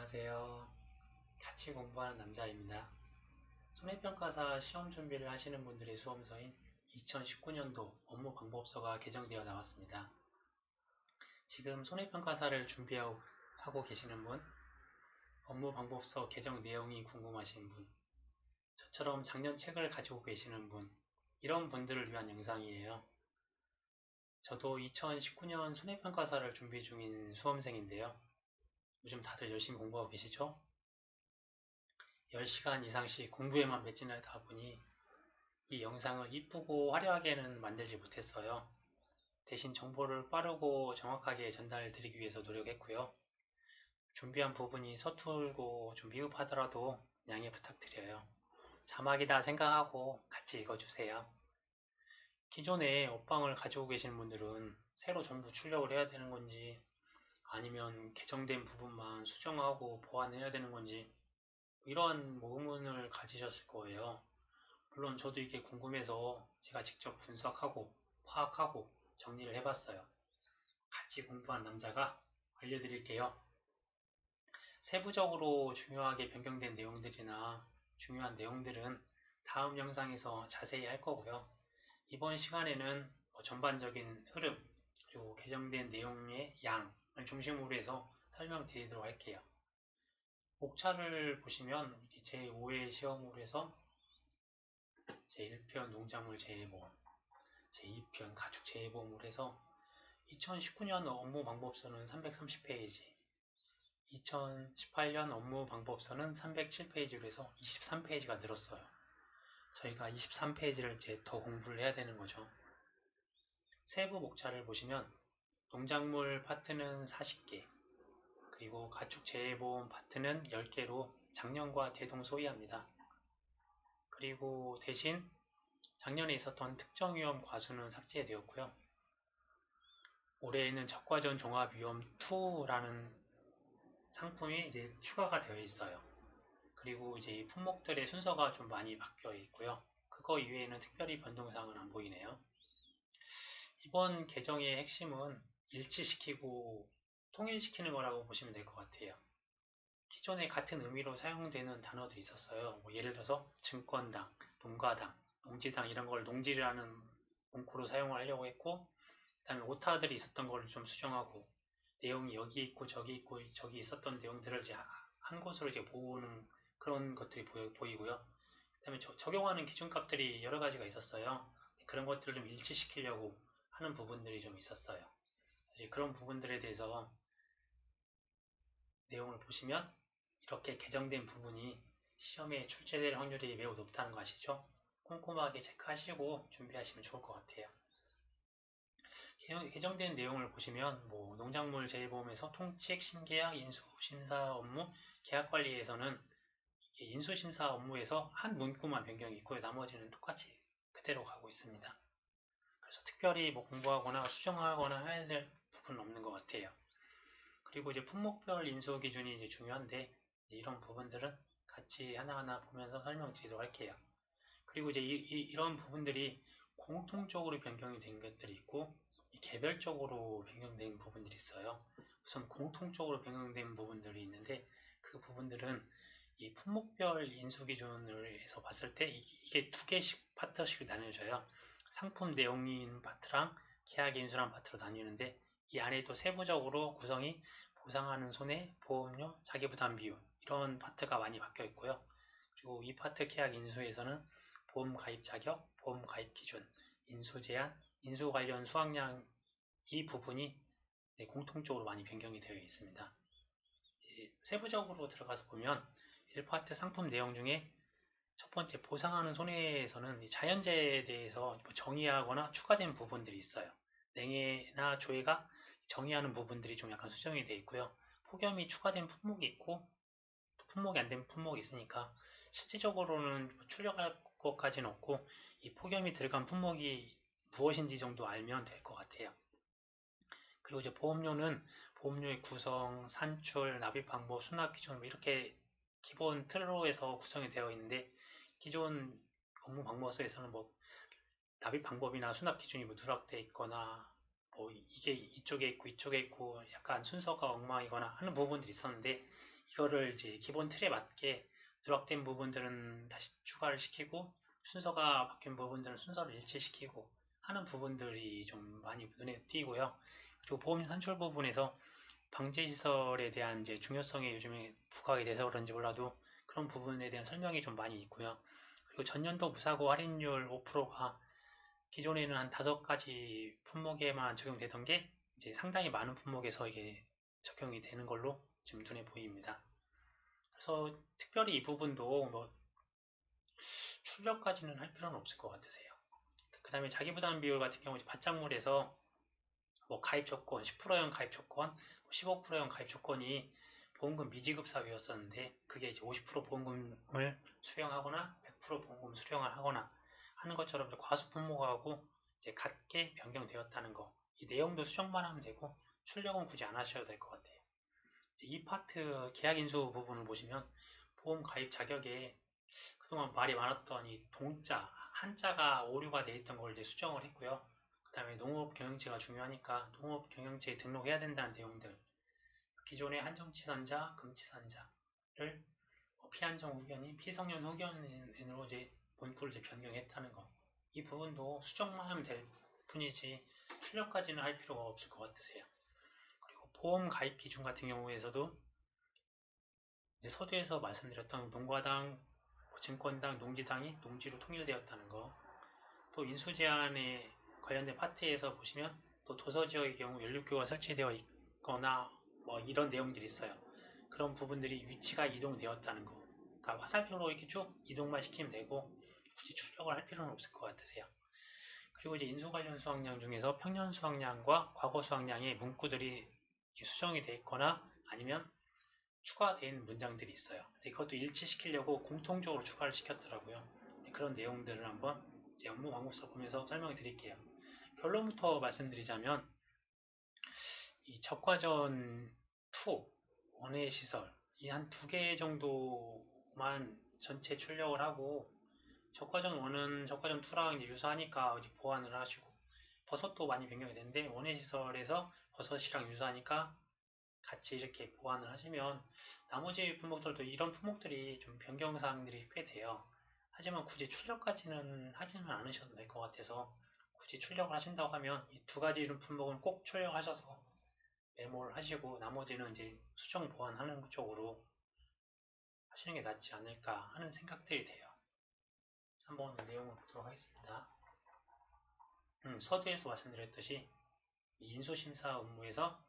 안녕하세요. 같이 공부하는 남자입니다. 손해평가사 시험 준비를 하시는 분들의 수험서인 2019년도 업무 방법서가 개정되어 나왔습니다. 지금 손해평가사를 준비하고 계시는 분, 업무 방법서 개정 내용이 궁금하신 분, 저처럼 작년 책을 가지고 계시는 분, 이런 분들을 위한 영상이에요. 저도 2019년 손해평가사를 준비 중인 수험생인데요. 요즘 다들 열심히 공부하고 계시죠? 10시간 이상씩 공부에만 매진하다 보니 이 영상을 이쁘고 화려하게는 만들지 못했어요. 대신 정보를 빠르고 정확하게 전달드리기 위해서 노력했고요. 준비한 부분이 서툴고 좀 미흡하더라도 양해 부탁드려요. 자막이다 생각하고 같이 읽어주세요. 기존에 업방을 가지고 계신 분들은 새로 전부 출력을 해야 되는 건지 아니면 개정된 부분만 수정하고 보완해야 되는 건지 이러한 의문을 가지셨을 거예요. 물론 저도 이게 궁금해서 제가 직접 분석하고 파악하고 정리를 해봤어요. 같이 공부한 남자가 알려드릴게요. 세부적으로 중요하게 변경된 내용들이나 중요한 내용들은 다음 영상에서 자세히 할 거고요. 이번 시간에는 전반적인 흐름 그리고 개정된 내용의 양을 중심으로 해서 설명드리도록 할게요. 목차를 보시면 제5회 시험으로 해서 제1편 농작물 재해보험, 제2편 가축 재해보험으로 해서 2019년 업무 방법서는 330페이지, 2018년 업무 방법서는 307페이지로 해서 23페이지가 늘었어요. 저희가 23페이지를 이제 더 공부를 해야 되는 거죠. 세부 목차를 보시면 농작물 파트는 40개, 그리고 가축 재해보험 파트는 10개로 작년과 대동소이합니다. 그리고 대신 작년에 있었던 특정위험 과수는 삭제되었고요. 올해에는 적과전 종합위험 2라는 상품이 이제 추가가 되어 있어요. 그리고 이제 품목들의 순서가 좀 많이 바뀌어 있고요. 그거 이외에는 특별히 변동사항은 안 보이네요. 이번 개정의 핵심은 일치시키고 통일시키는 거라고 보시면 될 것 같아요. 기존에 같은 의미로 사용되는 단어들이 있었어요. 뭐 예를 들어서 증권당, 농가당, 농지당 이런 걸 농지라는 문구로 사용을 하려고 했고 그 다음에 오타들이 있었던 걸 좀 수정하고 내용이 여기 있고 저기 있었던 내용들을 이제 한 곳으로 이제 모으는 그런 것들이 보이고요. 그 다음에 적용하는 기준값들이 여러 가지가 있었어요. 그런 것들을 좀 일치시키려고 하는 부분들이 좀 있었어요. 사실 그런 부분들에 대해서 내용을 보시면 이렇게 개정된 부분이 시험에 출제될 확률이 매우 높다는 거 아시죠? 꼼꼼하게 체크하시고 준비하시면 좋을 것 같아요. 개정된 내용을 보시면 뭐 농작물 재해보험에서 통칙, 신계약, 인수, 심사 업무, 계약 관리에서는 인수 심사 업무에서 한 문구만 변경이 있고요. 나머지는 똑같이 그대로 가고 있습니다. 그래서 특별히 뭐 공부하거나 수정하거나 해야 될 부분은 없는 것 같아요. 그리고 이제 품목별 인수 기준이 이제 중요한데 이런 부분들은 같이 하나하나 보면서 설명드리도록 할게요. 그리고 이제 이런 부분들이 공통적으로 변경이 된 것들이 있고 개별적으로 변경된 부분들이 있어요. 우선 공통적으로 변경된 부분들이 있는데 그 부분들은 이 품목별 인수 기준을 해서 봤을 때 이게 두 개씩 파트씩 나뉘어져요. 상품 내용인 파트랑 계약 인수란 파트로 나뉘는데 이 안에 또 세부적으로 구성이 보상하는 손해, 보험료, 자기부담 비율 이런 파트가 많이 바뀌어 있고요. 그리고 이 파트 계약 인수에서는 보험 가입 자격, 보험 가입 기준, 인수 제한, 인수 관련 수확량 이 부분이 공통적으로 많이 변경이 되어 있습니다. 세부적으로 들어가서 보면 1파트 상품 내용 중에 첫 번째 보상하는 손해에서는 자연재해에 대해서 정의하거나 추가된 부분들이 있어요. 냉해나 조해가 정의하는 부분들이 좀 약간 수정이 되어 있고요. 폭염이 추가된 품목이 있고 또 품목이 안 된 품목이 있으니까 실질적으로는 출력할 것까지는 없고 이 폭염이 들어간 품목이 무엇인지 정도 알면 될 것 같아요. 그리고 이제 보험료는 보험료의 구성, 산출, 납입 방법, 수납 기준 이렇게 기본 틀로 해서 구성이 되어 있는데 기존 업무 방법서에서는 뭐 납입 방법이나 수납 기준이 뭐 누락되어 있거나 뭐 이게 이쪽에 있고 이쪽에 있고 약간 순서가 엉망이거나 하는 부분들이 있었는데 이거를 이제 기본 틀에 맞게 누락된 부분들은 다시 추가를 시키고 순서가 바뀐 부분들은 순서를 일치시키고 하는 부분들이 좀 많이 눈에 띄고요. 그리고 보험 산출 부분에서 방제시설에 대한 이제 중요성이 요즘에 부각이 돼서 그런지 몰라도 그런 부분에 대한 설명이 좀 많이 있고요. 그리고 전년도 무사고 할인율 5%가 기존에는 한 5가지 품목에만 적용되던 게 이제 상당히 많은 품목에서 이게 적용이 되는 걸로 지금 눈에 보입니다. 그래서 특별히 이 부분도 뭐 출력까지는 할 필요는 없을 것 같으세요. 그 다음에 자기부담 비율 같은 경우 바짝물에서 뭐 가입 조건, 10%형 가입 조건, 15%형 가입 조건이 보험금 미지급 사유였었는데 그게 이제 50% 보험금을 수령하거나 100% 보험금 수령을 하거나 하는 것처럼 과수 품목하고 이제 같게 변경되었다는 거. 이 내용도 수정만 하면 되고 출력은 굳이 안 하셔도 될 것 같아요. 이 파트 계약 인수 부분을 보시면 보험 가입 자격에 그동안 말이 많았던 이 동자, 한자가 오류가 돼 있던 걸 이제 수정을 했고요. 그 다음에 농업 경영체가 중요하니까 농업 경영체에 등록해야 된다는 내용들. 기존의 한정치산자, 금치산자를 피한정 후견인, 피성년 후견인으로 이제 문구를 이제 변경했다는 거. 이 부분도 수정만 하면 될 뿐이지 출력까지는 할 필요가 없을 것 같으세요. 그리고 보험 가입 기준 같은 경우에서도 이제 서두에서 말씀드렸던 농가당, 증권당, 농지당이 농지로 통일되었다는 거. 또 인수 제한에 관련된 파트에서 보시면 또 도서 지역의 경우 연료교가 설치되어 있거나 뭐 이런 내용들이 있어요. 그런 부분들이 위치가 이동되었다는 거. 그러니까 화살표로 이렇게 쭉 이동만 시키면 되고 굳이 출력을 할 필요는 없을 것 같으세요. 그리고 이제 인수 관련 수확량 중에서 평년 수확량과 과거 수확량의 문구들이 수정이 되어 있거나 아니면 추가된 문장들이 있어요. 그것도 일치시키려고 공통적으로 추가를 시켰더라고요. 그런 내용들을 한번 이제 업무 광고서 보면서 설명을 드릴게요. 결론부터 말씀드리자면 이 적과전 2, 원의 시설 이 한 2개 정도만 전체 출력을 하고 적과전 1은 적과전 2랑 유사하니까 이제 보완을 하시고 버섯도 많이 변경이 되는데 원의 시설에서 버섯이랑 유사하니까 같이 이렇게 보완을 하시면 나머지 품목들도 이런 품목들이 좀 변경사항들이 꽤 돼요. 하지만 굳이 출력까지는 하지는 않으셔도 될 것 같아서 굳이 출력을 하신다고 하면 이 2가지 이런 품목은 꼭 출력하셔서 메모를 하시고 나머지는 이제 수정 보완하는 쪽으로 하시는 게 낫지 않을까 하는 생각들이 돼요. 한번 내용을 보도록 하겠습니다. 서두에서 말씀드렸듯이 인수심사 업무에서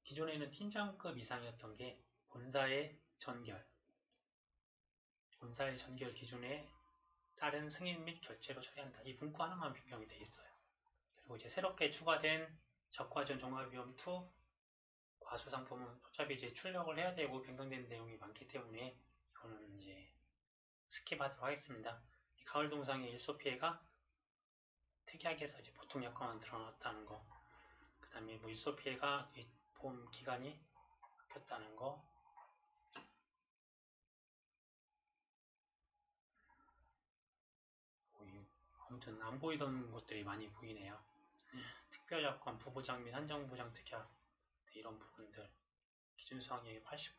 기존에는 팀장급 이상이었던 게 본사의 전결 기준에 따른 승인 및 결제로 처리한다. 이 문구 하나만 변경이 되어 있어요. 그리고 이제 새롭게 추가된 적과전 종합위험 2 과수상품은 어차피 이제 출력을 해야 되고 변경된 내용이 많기 때문에 이거는 이제 스킵하도록 하겠습니다. 가을 동상의 일소 피해가 특이하게 해서 이제 보통 약관만 드러났다는 거. 그 다음에 뭐 일소 피해가 보험 기간이 바뀌었다는 거. 아무튼 안 보이던 것들이 많이 보이네요. 특별약관, 부보장 및 한정보장 특약 이런 부분들 기준 수확량의 80%.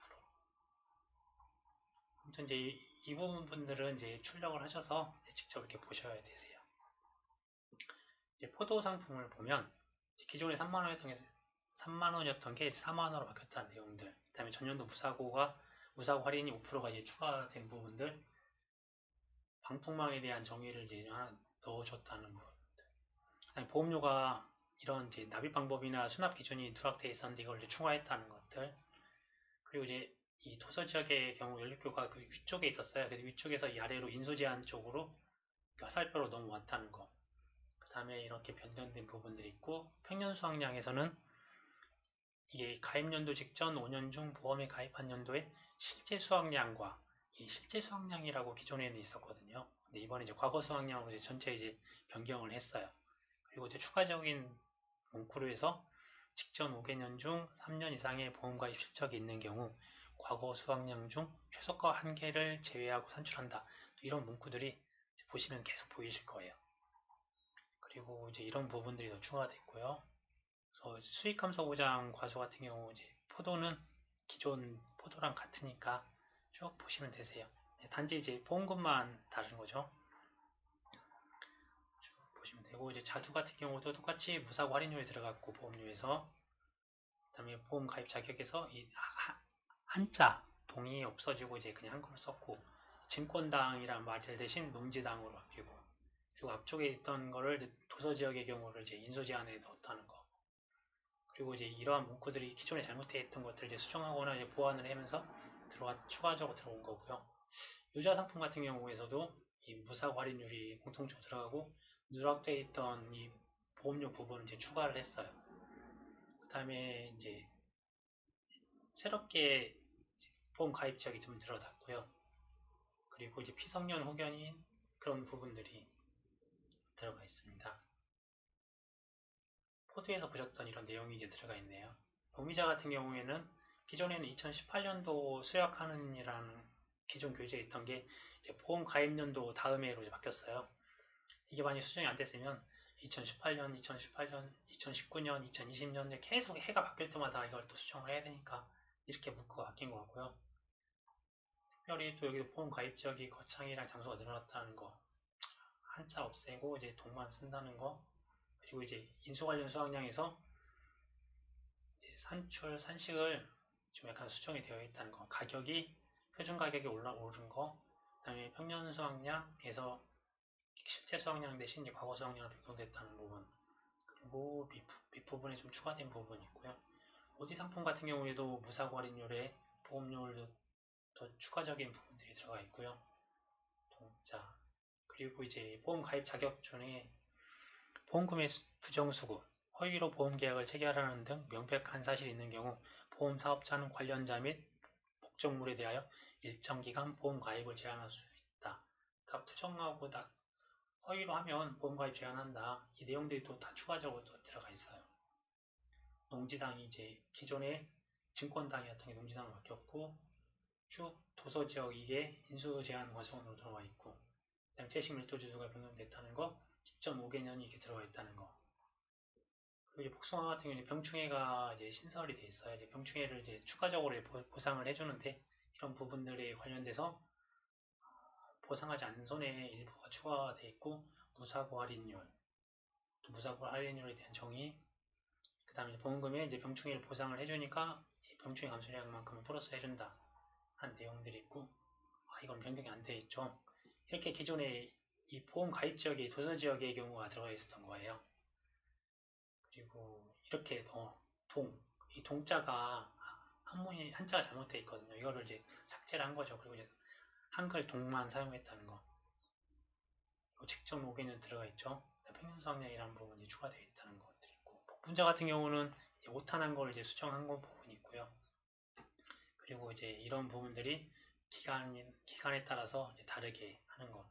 아무튼 이제 이 부분들은 이제 출력을 하셔서 직접 이렇게 보셔야 되세요. 이제 포도 상품을 보면 기존에 3만 원이었던 게 4만 원으로 바뀌었다는 내용들. 그다음에 전년도 무사고 할인이 5%가 이제 추가된 부분들. 방풍망에 대한 정의를 이제 하나 넣어줬다는 부분들. 그다음에 보험료가 이런 이제 납입 방법이나 수납 기준이 누락되어 있었는데 이걸 이제 추가했다는 것들. 그리고 이제 이 도서 지역의 경우 연료교가 그 위쪽에 있었어요. 그래서 위쪽에서 이 아래로 인수 제한 쪽으로 화살표로 넘어왔다는 거. 그 다음에 이렇게 변경된 부분들이 있고 평년 수확량에서는 이게 가입연도 직전 5년 중 보험에 가입한 연도의 실제 수확량과 이 실제 수확량이라고 기존에는 있었거든요. 근데 이번에 이제 과거 수확량으로 이제 전체 이제 변경을 했어요. 그리고 이제 추가적인 문구로 해서 직전 5개년 중 3년 이상의 보험가입 실적이 있는 경우 과거 수확량 중 최소가 1개를 제외하고 산출한다. 이런 문구들이 보시면 계속 보이실 거예요. 그리고 이제 이런 부분들이 더 추가됐고요. 그래서 수익 감소 보장 과수 같은 경우 이제 포도는 기존 포도랑 같으니까 쭉 보시면 되세요. 단지 이제 보험금만 다른 거죠. 쭉 보시면 되고, 이제 자두 같은 경우도 똑같이 무사고 할인료에 들어갔고, 보험료에서. 그 다음에 보험 가입 자격에서 이 한자 동이 없어지고 이제 그냥 한글로 썼고, 증권당이란 말들 대신 농지당으로 바뀌고, 그리고 앞쪽에 있던 거를 도서지역의 경우를 이제 인수제한에 넣었다는 거. 그리고 이제 이러한 문구들이 기존에 잘못되어 있던 것들을 이제 수정하거나 이제 보완을 하면서 추가적으로 들어온 거고요. 유자상품 같은 경우에서도 이 무사고 할인율이 공통적으로 들어가고, 누락되어 있던 이 보험료 부분을 이제 추가를 했어요. 그 다음에 이제 새롭게 보험 가입 지역이 좀 늘어났고요. 그리고 이제 피성년 후견인 그런 부분들이 들어가 있습니다. 포드에서 보셨던 이런 내용이 이제 들어가 있네요. 용의자 같은 경우에는 기존에는 2018년도 수약하는이라는 기존 교재에 있던 게 이제 보험 가입년도 다음 해로 이제 바뀌었어요. 이게 만약 수정이 안 됐으면 2018년, 2019년, 2020년에 계속 해가 바뀔 때마다 이걸 또 수정을 해야 되니까 이렇게 문구가 바뀐 것 같고요. 특별히 또 여기 보험 가입 지역이 거창이랑 장소가 늘어났다는 거, 한자 없애고 이제 동만 쓴다는 거, 그리고 이제 인수 관련 수확량에서 산출, 산식을 좀 약간 수정이 되어 있다는 거, 가격이 표준 가격이 오른 거, 그 다음에 평년 수확량에서 실제 수확량 대신 이제 과거 수확량으로 변경됐다는 부분, 그리고 밑부분에 좀 추가된 부분이 있고요. 오디 상품 같은 경우에도 무사고 할인율에 보험료를 더 추가적인 부분들이 들어가 있고요. 동자, 그리고 이제 보험 가입 자격 중에 보험금의 부정수급, 허위로 보험계약을 체결하는 등 명백한 사실이 있는 경우 보험사업자는 관련자 및 목적물에 대하여 일정 기간 보험 가입을 제한할 수 있다. 그러니까 부정하고 허위로 하면 보험 가입 제한한다. 이 내용들이 또 다 추가적으로 또 들어가 있어요. 농지당이 이제 기존의 증권당이었던 게 농지당으로 바뀌었고, 쭉 도서지역 이게 인수 제한 과정으로 들어가 있고, 그다음에 채식 밀도주수가 변경됐다는 거, 10.5개년이 이렇게 들어가 있다는 거. 그리고 복숭아 같은 경우는 병충해가 이제 신설이 돼 있어요. 이제 병충해를 이제 추가적으로 보상을 해주는데, 이런 부분들에 관련돼서 보상하지 않는 손해의 일부가 추가되어 있고, 무사고 할인율, 또 무사고 할인율에 대한 정의, 그 다음에 보험금에 이제 병충해를 보상을 해주니까 병충해 감수량만큼은 플러스 해준다 하는 내용들이 있고, 이건 변경이 안 돼 있죠. 이렇게 기존에 이 보험 가입 지역이 도서 지역의 경우가 들어가 있었던 거예요. 그리고 이렇게 이 동자가 한자가 잘못되어 있거든요. 이거를 이제 삭제를 한 거죠. 그리고 이제 한글 동만 사용했다는 거. 그리고 직접 5개년 들어가 있죠. 평균수학량이라는 부분이 추가되어 있다는 것들이 있고, 복분자 같은 경우는 이제 오탄한 걸 이제 수정한 건 부분이 있고요. 그리고 이제 이런 부분들이 기간에 따라서 이제 다르게 하는 거.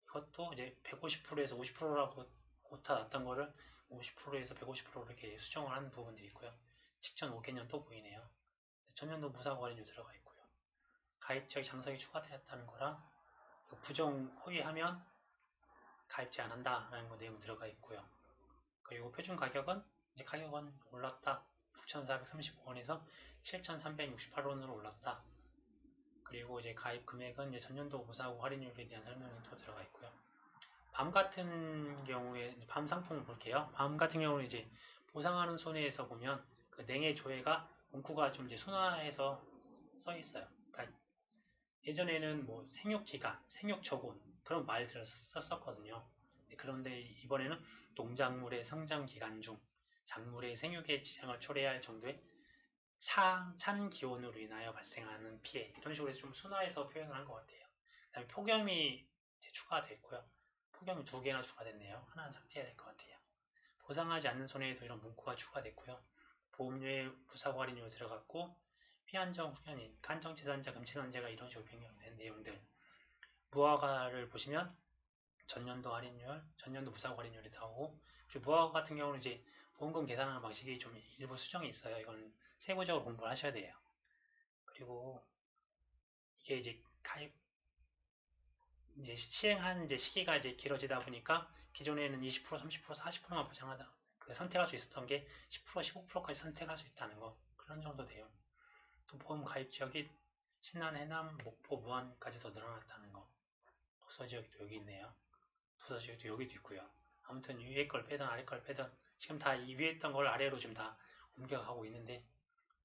이것도 이제 150%에서 50%라고 오타 났던 거를 50%에서 150% 이렇게 수정을 하는 부분들이 있고요. 직전 5개년 또 보이네요. 전년도 무사고 할인료 들어가 있고요. 가입자의 장석이 추가되었다는 거랑 부정 허위하면 가입제 안 한다라는 거 내용 들어가 있고요. 그리고 표준 가격은 이제 가격은 올랐다. 6,435원에서 7,368원으로 올랐다. 그리고 이제 가입 금액은 이제 전년도 무사고 할인율에 대한 설명이 또 들어가 있고요. 밤 같은 경우에 밤 상품을 볼게요. 밤 같은 경우는 이제 보상하는 손해에서 보면 그 냉해 조회가 문구가 좀 이제 순화해서 써 있어요. 그러니까 예전에는 뭐 생육기간, 생육초곤 그런 말들을 썼었거든요. 그런데 이번에는 농작물의 성장 기간 중 작물의 생육에 지장을 초래할 정도의 찬 기온으로 인하여 발생하는 피해 이런 식으로 해서 좀 순화해서 표현을 한 것 같아요. 그다음에 폭염이 이제 추가됐고요. 폭염이 2개나 추가됐네요. 하나는 삭제해야 될 것 같아요. 보상하지 않는 손해에도 이런 문구가 추가됐고요. 보험료에 무사고 할인료 들어갔고, 피한정 후견인, 간정치산자, 금치산자가 이런 식으로 변경이 된 내용들. 무화과를 보시면 전년도 할인율, 전년도 무사고 할인율이 나오고, 그리고 무화과 같은 경우는 이제 보험금 계산하는 방식이 좀 일부 수정이 있어요. 이건 세부적으로 공부를 하셔야 돼요. 그리고 이게 이제 가입 이제 시행한 이제 시기가 이제 길어지다 보니까 기존에는 20%, 30%, 40%만 보장하다 선택할 수 있었던 게 10%, 15%까지 선택할 수 있다는 거 그런 정도 돼요. 또 보험 가입 지역이 신안, 해남, 목포, 무안까지 더 늘어났다는 거. 도서 지역도 여기 있네요. 도서 지역도 여기도 있고요. 아무튼 위에 걸 빼든 아래 걸 빼든 지금 다 이 위에 있던 걸 아래로 지금 다 옮겨가고 있는데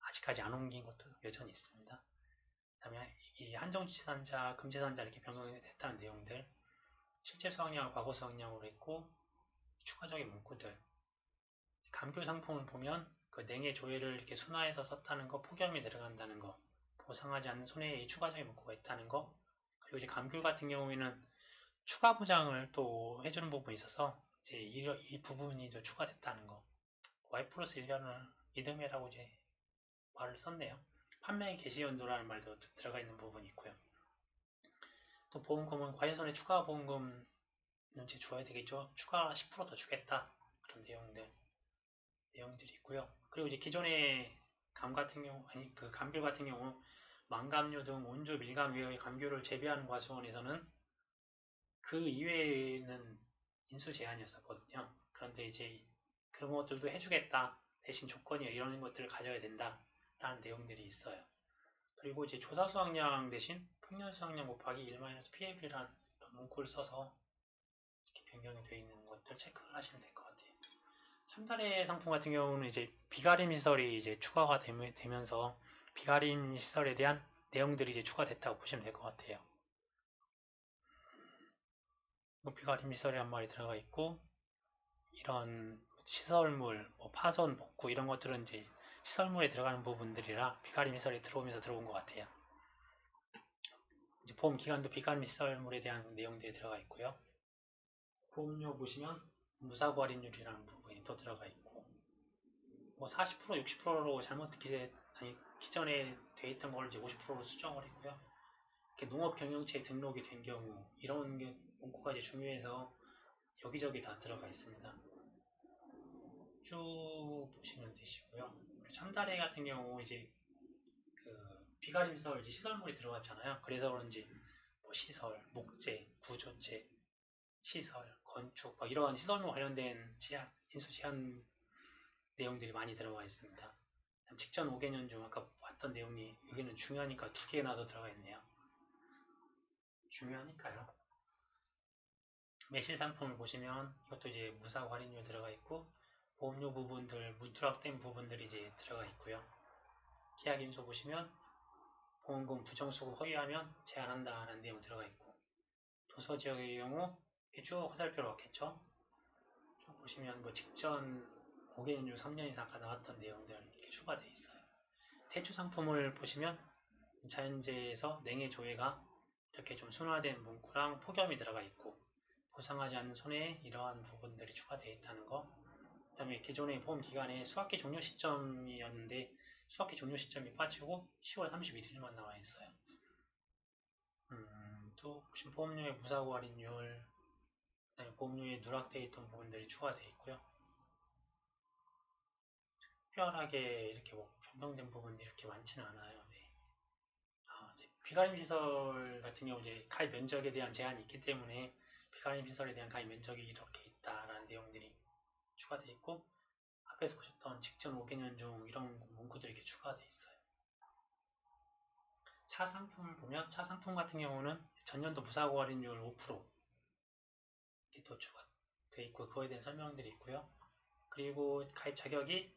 아직까지 안 옮긴 것도 여전히 있습니다. 그 다음에 이 한정지산자, 금지산자 이렇게 변경이 됐다는 내용들, 실제 수확량을 과거 수확량으로 했고 추가적인 문구들, 감귤 상품을 보면 그 냉해 조회를 이렇게 순화해서 썼다는 거, 폭염이 들어간다는 거, 보상하지 않는 손해의 추가적인 문구가 있다는 거, 그리고 이제 감귤 같은 경우에는 추가 보장을 또 해주는 부분이 있어서 이제 이 부분이 좀 추가됐다는 거. Y 플러스 1년을 이듬해라고 이제 말을 썼네요. 판매 개시 연도라는 말도 들어가 있는 부분이 있고요. 또 보험금은 과세손해 추가 보험금은 이제 줘야 되겠죠. 추가 10%더 주겠다. 그런 내용들이 있고요. 그리고 이제 기존의 감 같은 경우, 아니 그 감귤 같은 경우 망감류 등 온주 밀감 외의 감귤을 재배하는 과수원에서는 그 이외에는 인수 제한이었었거든요. 그런데 이제 그런 것들도 해주겠다. 대신 조건이 이런 것들을 가져야 된다. 라는 내용들이 있어요. 그리고 이제 조사 수확량 대신 평년 수확량 곱하기 1-PAB라는 문구를 써서 이렇게 변경이 되어 있는 것들 체크를 하시면 될 것 같아요. 참다래 상품 같은 경우는 이제 비가림 시설이 이제 추가가 되면서 비가림 시설에 대한 내용들이 이제 추가됐다고 보시면 될 것 같아요. 비가림 시설이 한 말이 들어가 있고 이런 시설물, 뭐 파손, 복구 이런 것들은 이제 시설물에 들어가는 부분들이라 비가림 시설이 들어오면서 들어온 것 같아요. 이제 보험 기간도 비가림 시설물에 대한 내용들이 들어가 있고요. 보험료 보시면 무사고 할인율이라는 부분이 또 들어가 있고 뭐 40%, 60%로 잘못 기존에 돼 있던 걸 이제 50%로 수정을 했고요. 이렇게 농업 경영체 등록이 된 경우 이런 게 문구가 이제 중요해서 여기저기 다 들어가 있습니다. 쭉 보시면 되시고요. 참다래 같은 경우 이제 그 비가림설 이제 시설물이 들어갔잖아요. 그래서 그런지 뭐 시설, 목재, 구조재, 시설, 건축 뭐 이런 시설물 관련된 인수 제한 내용들이 많이 들어가 있습니다. 직전 5개년 중 아까 봤던 내용이 여기는 중요하니까 2개나 더 들어가 있네요. 중요하니까요. 매실 상품을 보시면 이것도 이제 무사고 할인율 들어가 있고 보험료 부분들, 누락된 부분들이 이제 들어가 있고요. 계약 인수 보시면 보험금 부정수급 허위하면 제한한다는 내용 들어가 있고 도서 지역의 경우 이렇게 쭉 화살표로 왔겠죠. 쭉 보시면 뭐 직전 5개년 중 3년 이상 아까 나왔던 내용들 이렇게 추가되어 있어요. 대출 상품을 보시면 자연재해에서 냉해 조회가 이렇게 좀 순화된 문구랑 폭염이 들어가 있고 보상하지 않는 손해에 이러한 부분들이 추가되어 있다는 거. 그 다음에 기존의 보험 기간에 수학기 종료 시점이었는데 수학기 종료 시점이 빠지고 10월 31일만 나와 있어요. 또 혹시 보험료의 무사고 할인율, 보험료에 누락되어 있던 부분들이 추가되어 있고요. 특별하게 이렇게 뭐 변경된 부분들이 이렇게 많지는 않아요. 네. 비가림 시설 같은 경우 이제 가입 면적에 대한 제한이 있기 때문에 비가림 시설에 대한 가입 면적이 이렇게 있다라는 내용들이 추가되어 있고 앞에서 보셨던 직전 5개년 중 이런 문구들이 이렇게 추가되어 있어요. 차 상품을 보면 차 상품 같은 경우는 전년도 무사고 할인율 5% 이렇게 또 추가되어 있고 그거에 대한 설명들이 있고요. 그리고 가입 자격이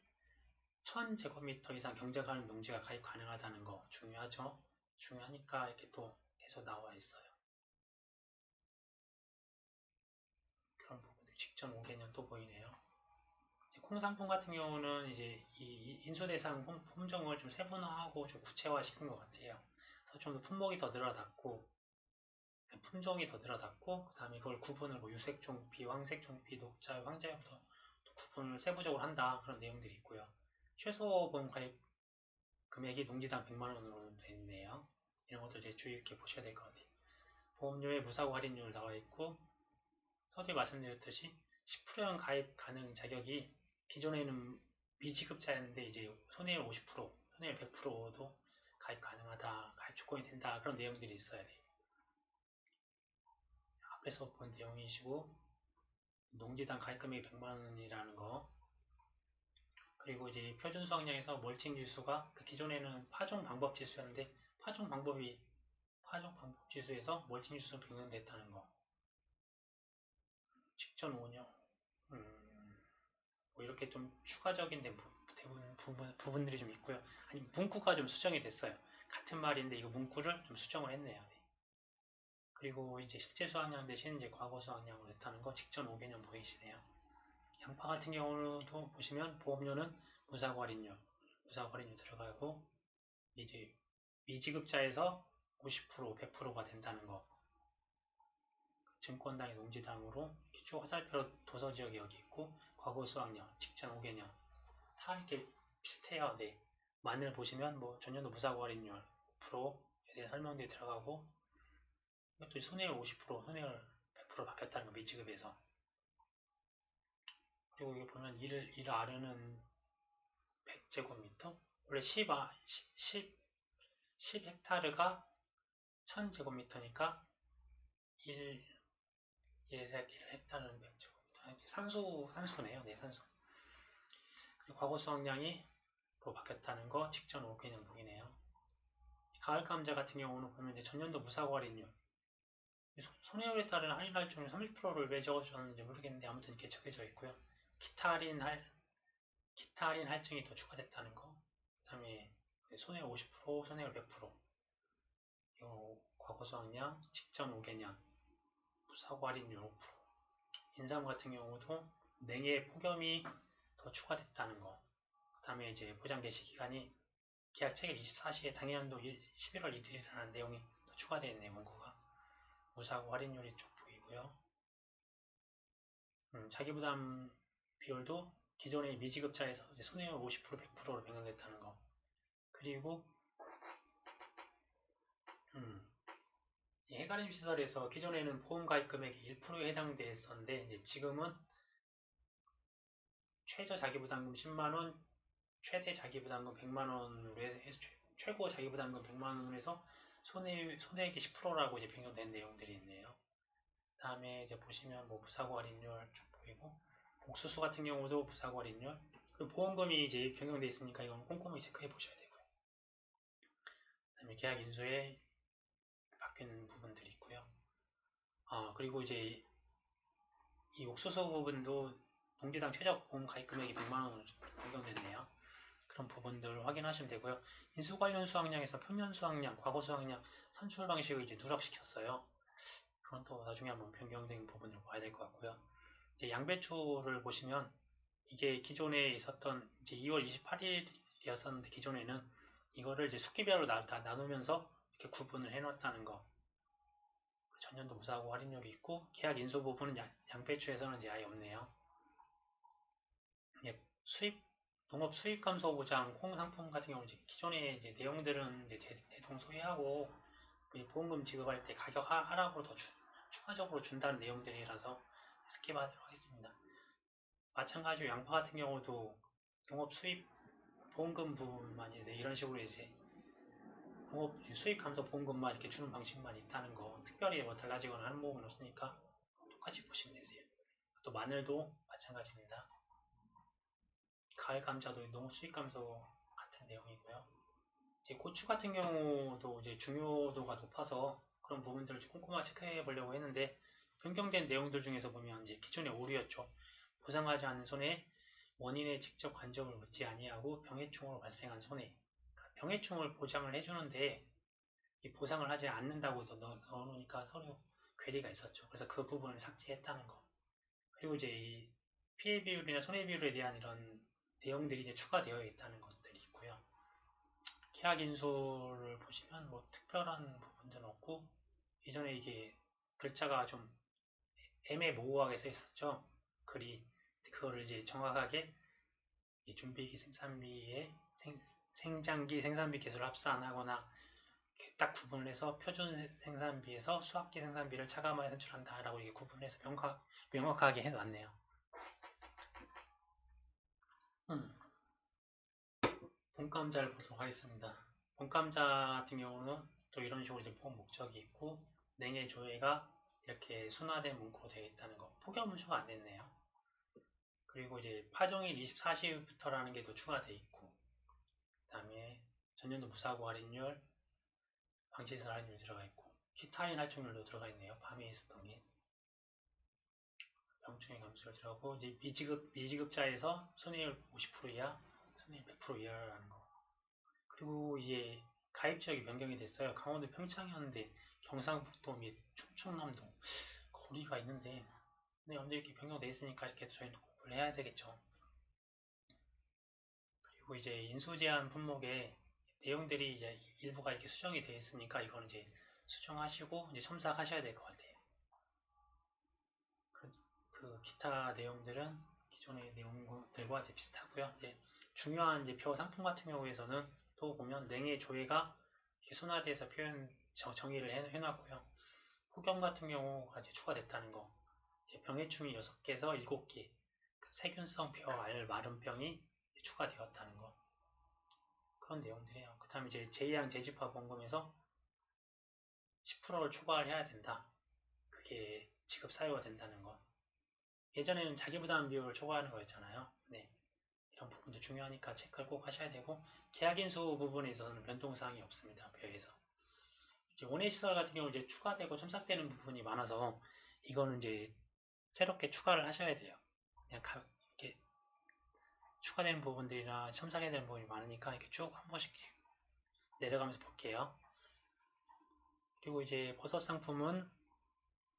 1000제곱미터 이상 경작하는 농지가 가입 가능하다는 거 중요하죠. 중요하니까 이렇게 또 계속 나와 있어요. 그런 부분들 직전 5개년 또 보이네요. 콩상품 같은 경우는 이제 이 인수 대상 품종을 좀 세분화하고 좀 구체화시킨 것 같아요. 그래서 좀 품목이 더 늘어났고 품종이 더 늘어났고 그 다음에 그걸 구분을 뭐 유색종피, 황색종피, 녹자, 황자부터 구분을 세부적으로 한다 그런 내용들이 있고요. 최소 보험 가입 금액이 농지당 100만원으로 되어 있네요. 이런 것들 이제 주의 깊게 보셔야 될 것 같아요. 보험료의 무사고 할인율 나와 있고 서두에 말씀드렸듯이 10%형 가입 가능 자격이 기존에는 미지급자였는데 이제 손해율 50%, 손해율 100%도 가입 가능하다, 가입 조건이 된다 그런 내용들이 있어야 돼요. 앞에서 본 내용이시고 농지당 가입 금액이 100만원이라는 거 그리고 이제 표준 수확량에서 멀칭 지수가 기존에는 파종 방법 지수였는데 파종 방법 지수에서 멀칭 지수로 변경됐다는 거. 직전 운영. 뭐 이렇게 좀 추가적인 부분들이 좀 있고요. 아니 문구가 좀 수정이 됐어요. 같은 말인데 이거 문구를 좀 수정을 했네요. 네. 그리고 이제 실제 수확량 대신 이제 과거 수확량으로 했다는 거 직전 5개년 보이시네요. 양파 같은 경우도 보시면 보험료는 무사과린료 들어가고 이제 미지급자에서 50%, 100%가 된다는 거. 증권당의 농지당으로 쭉 화살표로 도서지역이 여기 있고 과거 수확량, 직전 5개년 다 이렇게 비슷해요. 네. 마늘 보시면 뭐 전년도 무사과린율 5%에 대한 설명들이 들어가고 또 손해율 50%, 손해율 100% 바뀌었다는 거 미지급에서. 그리고 여기 보면 1 R는 100제곱미터 원래 10 헥타르가 1000제곱미터니까 1 헥타르는 100제곱미터 산수네요. 네, 산수. 그리고 과거 수확량이 바뀌었다는 거 직전 5개년 보이네요. 가을 감자 같은 경우는 보면 이제 전년도 무사고 할인율 손해율에 따른 할인 할증률 30%를 왜 적어주셨는지 모르겠는데 아무튼 이렇게 적혀져 있고요. 기타 할인 할증이 더 추가됐다는 거. 그 다음에 손해율 50%, 손해율 100%. 과거 수확량, 직전 5개년, 무사고 할인율 5%. 인삼 같은 경우도 냉해 폭염이 더 추가됐다는 거. 그 다음에 이제 보장 개시 기간이 계약 체결 24시에 당해연도 11월 1일이라는 내용이 더 추가되어 있네요. 문구가. 무사고 할인율이 쭉 보이고요. 자기부담 비율도 기존의 미지급자에서 이제 손해율 50%, 100%로 변경됐다는 거. 그리고 해가림 시설에서 기존에는 보험 가입 금액이 1%에 해당됐었는데 이제 지금은 최저 자기부담금 10만원, 최대 자기부담금 100만원으로 해서 최고 자기부담금 100만원으로 해서 손해액이 10%라고 이제 변경된 내용들이 있네요. 그 다음에 이제 보시면 뭐 무사고 할인율 쭉 보이고 옥수수 같은 경우도 무사고 할인율 그리고 보험금이 이제 변경되어 있으니까 이건 꼼꼼히 체크해 보셔야 되고요. 그 다음에 계약 인수에 바뀐 부분들이 있고요. 그리고 이제 이 옥수수 부분도 농지당 최저 보험 가입 금액이 100만원으로 변경됐네요. 그런 부분들 확인하시면 되고요. 인수 관련 수확량에서 표면 수확량, 과거 수확량 산출 방식을 이제 누락시켰어요. 그건 또 나중에 한번 변경된 부분을 봐야 될 것 같고요. 이제 양배추를 보시면 이게 기존에 있었던 이제 2월 28일이었었는데 기존에는 이거를 이제 숙기별로 나누면서 이렇게 구분을 해놨다는 거. 전년도 무사고 할인율이 있고 계약 인수 부분은 양배추에서는 이제 아예 없네요. 농업 수입 감소 보장 콩 상품 같은 경우는 이제 기존의 이제 내용들은 이제 대통 소개하고 보험금 지급할 때 가격 하락으로 더 추가적으로 준다는 내용들이라서 스킵하도록 하겠습니다. 마찬가지로 양파 같은 경우도 농업 수입 보험금 부분만 이런 식으로 이제 농업 수입 감소 보험금만 이렇게 주는 방식만 있다는 거 특별히 뭐 달라지거나 하는 부분은 없으니까 똑같이 보시면 되세요. 또 마늘도 마찬가지입니다. 가을 감자도 농업 수입 감소 같은 내용이고요. 이제 고추 같은 경우도 이제 중요도가 높아서 그런 부분들을 꼼꼼하게 체크해 보려고 했는데 변경된 내용들 중에서 보면 이제 기존의 오류였죠. 보상하지 않은 손해, 원인의 직접 간접을 묻지 아니하고 병해충으로 발생한 손해. 그러니까 병해충을 보장을 해주는데 이 보상을 하지 않는다고 넣어놓으니까 서로 괴리가 있었죠. 그래서 그 부분을 삭제했다는 거. 그리고 이제 이 피해 비율이나 손해 비율에 대한 이런 내용들이 이제 추가되어 있다는 것들이 있고요. 계약 인수를 보시면 뭐 특별한 부분들은 없고 이전에 이게 글자가 좀 애매모호하게 써 있었죠. 글이 그거를 이제 정확하게 준비기 생산비에 생장기 생산비 개수를 합사 안 하거나 딱 구분을 해서 표준 생산비에서 수확기 생산비를 차감하여 산출한다 라고 이게 구분해서 명확하게 해놨네요. 봄감자를 보도록 하겠습니다. 봄감자 같은 경우는 또 이런 식으로 이제 보험 목적이 있고 냉해 조회가 이렇게 순화된 문구로 되어 있다는 거. 폭염 운수가 안 됐네요. 그리고 이제 파종일 24시부터라는 게 더 추가되어 있고, 그 다음에 전년도 무사고 할인율, 방치시설 할인율 들어가 있고, 기타 할인 할증률도 들어가 있네요. 밤에 있었던 게. 병충해 감소를 들어가고, 이제 미지급자에서 손해율 50% 이하, 손해율 100% 이하라는 거. 그리고 이제 가입 지역이 변경이 됐어요. 강원도 평창이었는데 경상북도 및 충청남도 거리가 있는데, 근데 언제 이렇게 변경돼 있으니까 이렇게 저희도 공부를 해야 되겠죠. 그리고 이제 인수 제한 품목에 내용들이 이제 일부가 이렇게 수정이 되어 있으니까 이거는 이제 수정하시고 이제 첨삭하셔야 될 것 같아요. 그 기타 내용들은 기존의 내용들과 이제 비슷하고요. 이제 중요한 이제 표 상품 같은 경우에서는 또 보면 냉의 조회가 이렇게 순화돼서 표현 정의를 해놨고요. 폭염 같은 경우가 이제 추가됐다는 거. 병해충이 6개에서 7개, 세균성 폐알 마름병이 추가되었다는 거. 그런 내용들이에요. 그 다음에 이제 제2항 재집합 원금에서 10%를 초과를 해야 된다. 그게 지급 사유가 된다는 거. 예전에는 자기부담 비율을 초과하는 거였잖아요. 네. 이런 부분도 중요하니까 체크를 꼭 하셔야 되고, 계약인수 부분에 있어서는 변동사항이 없습니다. 표에서. 이제 원예시설 같은 경우 이제 추가되고 첨삭되는 부분이 많아서 이거는 이제 새롭게 추가를 하셔야 돼요. 그냥 이렇게 추가되는 부분들이나 첨삭해야 되는 부분이 많으니까 이렇게 쭉 한 번씩 내려가면서 볼게요. 그리고 이제 버섯 상품은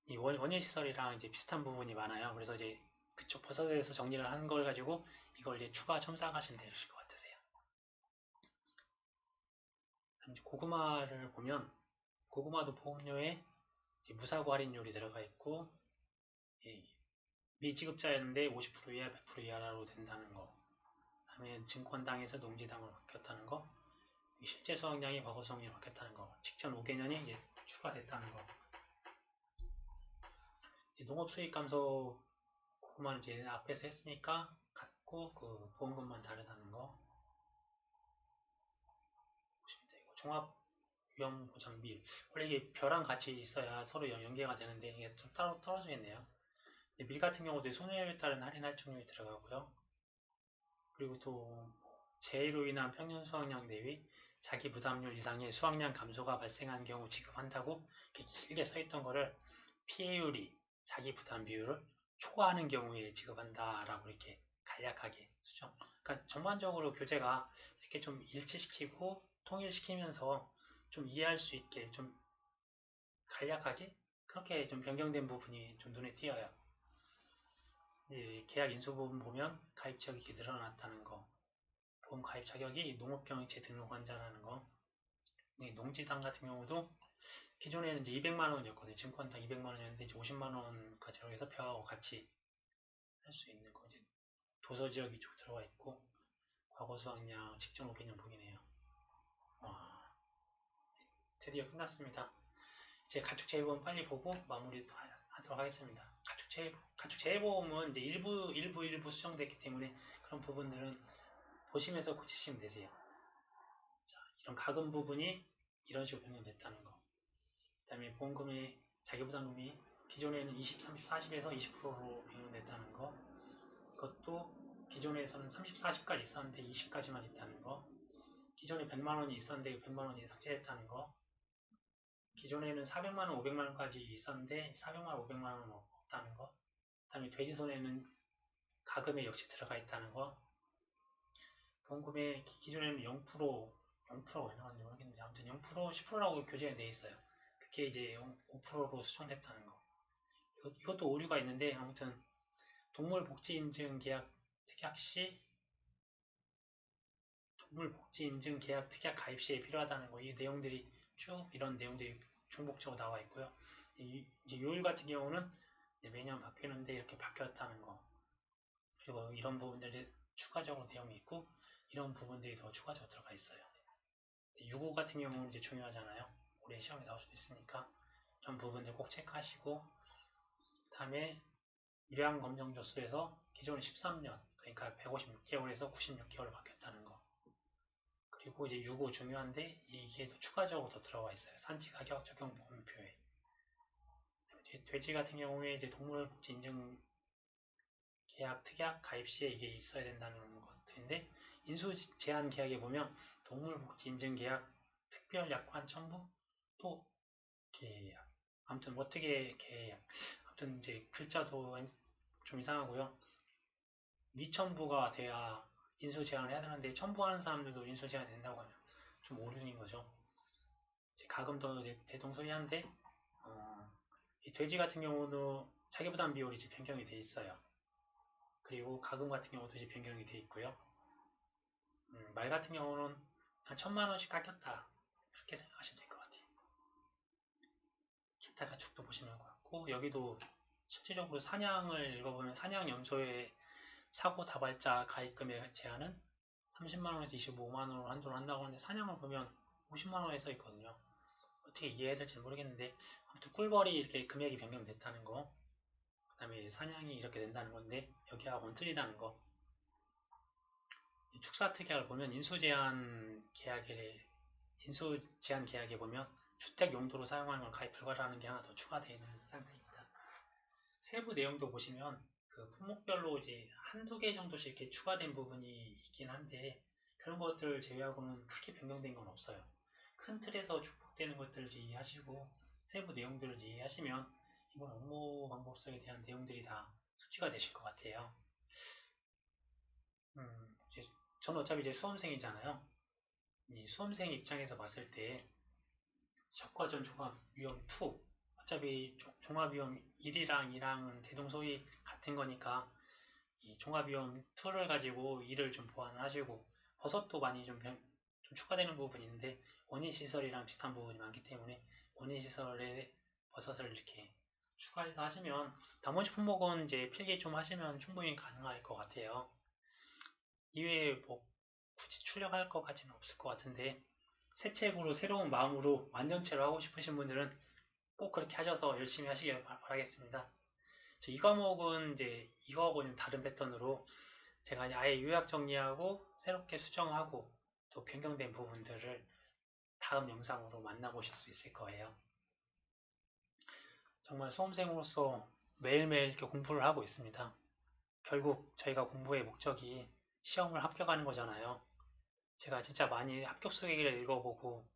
이 원예시설이랑 이제 비슷한 부분이 많아요. 그래서 이제 그쪽 버섯에 대해서 정리를 한 걸 가지고 이걸 이제 추가 첨삭하시면 되실 것 같으세요. 이제 고구마를 보면 고구마도 보험료에 무사고 할인율이 들어가 있고, 미지급자였는데 50% 이하 100% 이하로 된다는 거. 다음에 증권당에서 농지당으로 바뀌었다는 거. 실제 수확량이 과거 수확량이 바뀌었다는 거. 직전 5개년이 이제 추가됐다는 거. 농업 수익 감소 고구마는 이제 앞에서 했으니까 같고 그 보험금만 다르다는 거. 보시면 되고, 종합 위험 보장비. 원래 이게 벼랑 같이 있어야 서로 연계가 되는데 이게 좀 따로 떨어져 있네요. 밀 같은 경우도 손해에 따른 할인 할증률이 들어가고요. 그리고 또 재해로 인한 평년 수확량 대비 자기 부담률 이상의 수확량 감소가 발생한 경우 지급한다고 이렇게 길게 써있던 거를 피해율이 자기 부담 비율을 초과하는 경우에 지급한다라고 이렇게 간략하게 수정. 그러니까 전반적으로 교재가 이렇게 좀 일치시키고 통일시키면서 좀 이해할 수 있게 좀 간략하게 그렇게 좀 변경된 부분이 좀 눈에 띄어요. 계약 인수 부분 보면 가입 지역이 이렇게 늘어났다는 거, 보험 가입 자격이 농업경영체 등록 환자라는 거, 농지당 같은 경우도 기존에는 이제 200만 원이었거든요. 증권당 200만 원이었는데 이제 50만 원까지로 해서 표하고 같이 할 수 있는 거. 이제 도서 지역이 쭉 들어가 있고, 과거 수확량 직전 5개년 보이네요. 와, 드디어 끝났습니다. 이제 가축 재해보험 빨리 보고 마무리 하도록 하겠습니다. 가축 재해보험은 이제 일부 수정됐기 때문에 그런 부분들은 보시면서 고치시면 되세요. 자, 이런 가금 부분이 이런 식으로 변경됐다는 거. 그 다음에 보험금의 자기부담금이 기존에는 20, 30, 40에서 20%로 변경됐다는 거. 이것도 기존에서는 30, 40까지 있었는데 20까지만 있다는 거. 기존에 100만원이 있었는데 100만원이 삭제됐다는 거. 기존에는 400만원, 500만원까지 있었는데 400만원, 500만원은 없다는 거. 그 다음에 돼지손해는 가금에 역시 들어가 있다는 거. 보험금의 기존에는 0%가 왜 나왔는지 모르겠는데 아무튼 0%, 10%라고 교재에 돼 있어요. 그게 이제 5%로 수정됐다는 거. 이것도 오류가 있는데 아무튼 동물복지인증 계약 특약 시 동물복지인증 계약 특약 가입 시에 필요하다는 거. 이 내용들이 쭉 이런 내용들이 중복적으로 나와 있고요. 이제 요일 같은 경우는 매년 바뀌는데 이렇게 바뀌었다는 거. 그리고 이런 부분들이 추가적으로 내용이 있고 이런 부분들이 더 추가적으로 들어가 있어요. 유구 같은 경우는 이제 중요하잖아요. 올해 시험에 나올 수도 있으니까 이런 부분들 꼭 체크하시고, 다음에 유량 검정 조수에서 기존 13년 그러니까 156개월에서 96개월로 바뀌었다는 거. 그리고 이제 유구 중요한데 이게 더 추가적으로 더 들어가 있어요. 산지 가격 적용 보험표에. 돼지 같은 경우에 이제 동물복지 인증 계약, 특약, 가입 시에 이게 있어야 된다는 것들인데 인수 제한 계약에 보면 동물복지인증계약, 특별약관 첨부, 또 계약. 아무튼 어떻게 계약. 아무튼 이제 글자도 좀 이상하고요. 미첨부가 돼야 인수 제한을 해야 되는데 첨부하는 사람들도 인수 제한이 된다고 하면 좀 오류인 거죠. 가금도 대동소이한데 이 돼지 같은 경우는 자기부담 비율이 이제 변경이 돼 있어요. 그리고 가금 같은 경우도 이제 변경이 돼 있고요. 말 같은 경우는 한 1000만원씩 깎였다. 그렇게 생각하시면 될 것 같아요. 기타 가축도 보시면 될 것 같고, 여기도 실질적으로 사냥을 읽어보면 사냥염소의 사고 다발자 가입금액 제한은 30만원에서 25만원으로 한도를 한다고 하는데 사냥을 보면 50만원에 써 있거든요. 어떻게 이해해야 될지 모르겠는데 아무튼 꿀벌이 이렇게 금액이 변경됐다는 거, 그 다음에 사냥이 이렇게 된다는 건데 여기하고는 틀리다는 거. 축사특약을 보면 인수제한 계약에 보면 주택 용도로 사용하는 건 가입 불가라는 게 하나 더 추가되어 있는 상태입니다. 세부 내용도 보시면 그 품목별로 이제 한두 개 정도씩 이렇게 추가된 부분이 있긴 한데 그런 것들 제외하고는 크게 변경된 건 없어요. 큰 틀에서 축복되는 것들을 이해하시고 세부 내용들을 이해하시면 이번 업무 방법서에 대한 내용들이 다 숙지가 되실 것 같아요. 저는 어차피 이제 수험생이잖아요. 이 수험생 입장에서 봤을 때 적과전 종합위험 2 어차피 종합위험 1이랑 2랑은 대동소이 같은 거니까 이 종합위험 2를 가지고 2를 좀 보완을 하시고 버섯도 많이 좀 추가되는 부분이 있는데 원인시설이랑 비슷한 부분이 많기 때문에 원인시설에 버섯을 이렇게 추가해서 하시면 나머지 품목은 이제 필기 좀 하시면 충분히 가능할 것 같아요. 이외에 뭐 굳이 출력할 것까지는 없을 것 같은데 새 책으로 새로운 마음으로 완전체로 하고 싶으신 분들은 꼭 그렇게 하셔서 열심히 하시길 바라겠습니다. 이 과목은 이제 이거하고는 다른 패턴으로 제가 아예 요약 정리하고 새롭게 수정하고 또 변경된 부분들을 다음 영상으로 만나보실 수 있을 거예요. 정말 수험생으로서 매일매일 이렇게 공부를 하고 있습니다. 결국 저희가 공부의 목적이 시험을 합격하는 거잖아요. 제가 진짜 많이 합격 수기를 읽어보고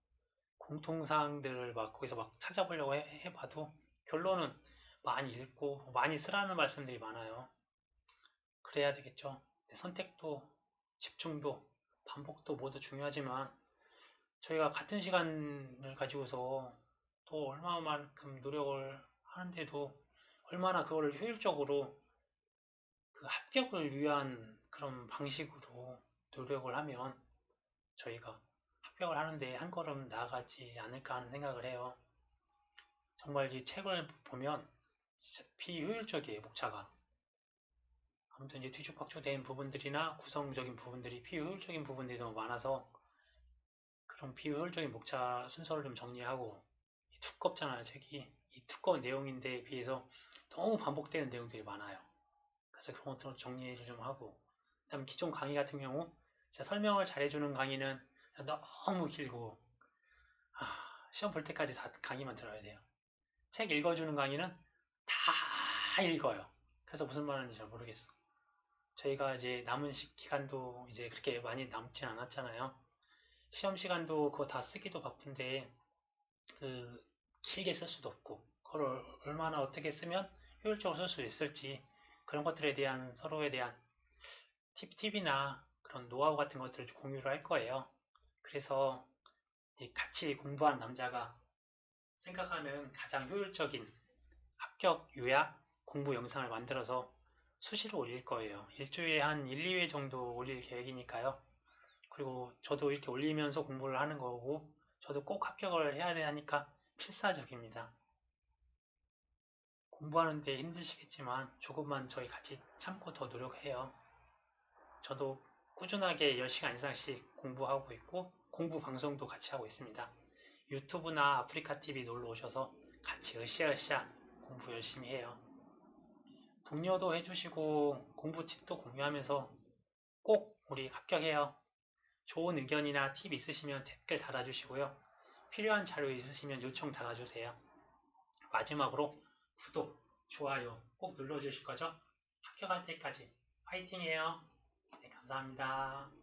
공통사항들을 막 거기서 막 찾아보려고 해봐도 결론은 많이 읽고 많이 쓰라는 말씀들이 많아요. 그래야 되겠죠. 선택도 집중도 반복도 모두 중요하지만 저희가 같은 시간을 가지고서 또 얼마만큼 노력을 하는데도 얼마나 그걸 효율적으로 그 합격을 위한 그런 방식으로 노력을 하면 저희가 합격을 하는데 한 걸음 나아가지 않을까 하는 생각을 해요. 정말 이 책을 보면 진짜 비효율적이에요, 목차가. 아무튼 이제 뒤죽박죽 된 부분들이나 구성적인 부분들이 비효율적인 부분들이 너무 많아서 그런 비효율적인 목차 순서를 좀 정리하고 두껍잖아요, 책이. 이 두꺼운 내용인데 비해서 너무 반복되는 내용들이 많아요. 그래서 그런 것들을 정리를 좀 하고 그다음 기존 강의 같은 경우 제가 설명을 잘해주는 강의는 너무 길고 시험 볼 때까지 다 강의만 들어야 돼요. 책 읽어주는 강의는 다 읽어요. 그래서 무슨 말하는지 잘 모르겠어. 저희가 이제 남은 기간도 이제 그렇게 많이 남진 않았잖아요. 시험 시간도 그거 다 쓰기도 바쁜데 그 길게 쓸 수도 없고 그걸 얼마나 어떻게 쓰면 효율적으로 쓸 수 있을지 그런 것들에 대한 서로에 대한 팁이나 그런 노하우 같은 것들을 좀 공유를 할 거예요. 그래서 같이 공부한 남자가 생각하는 가장 효율적인 합격 요약 공부 영상을 만들어서 수시로 올릴 거예요. 일주일에 한 1, 2회 정도 올릴 계획이니까요. 그리고 저도 이렇게 올리면서 공부를 하는 거고 저도 꼭 합격을 해야 되니까 필사적입니다. 공부하는데 힘드시겠지만 조금만 저희 같이 참고 더 노력해요. 저도 꾸준하게 10시간 이상씩 공부하고 있고 공부 방송도 같이 하고 있습니다. 유튜브나 아프리카TV 놀러 오셔서 같이 으쌰으쌰 공부 열심히 해요. 독려도 해주시고 공부 팁도 공유하면서 꼭 우리 합격해요. 좋은 의견이나 팁 있으시면 댓글 달아주시고요. 필요한 자료 있으시면 요청 달아주세요. 마지막으로 구독, 좋아요 꼭 눌러주실 거죠? 합격할 때까지 화이팅해요. 네, 감사합니다.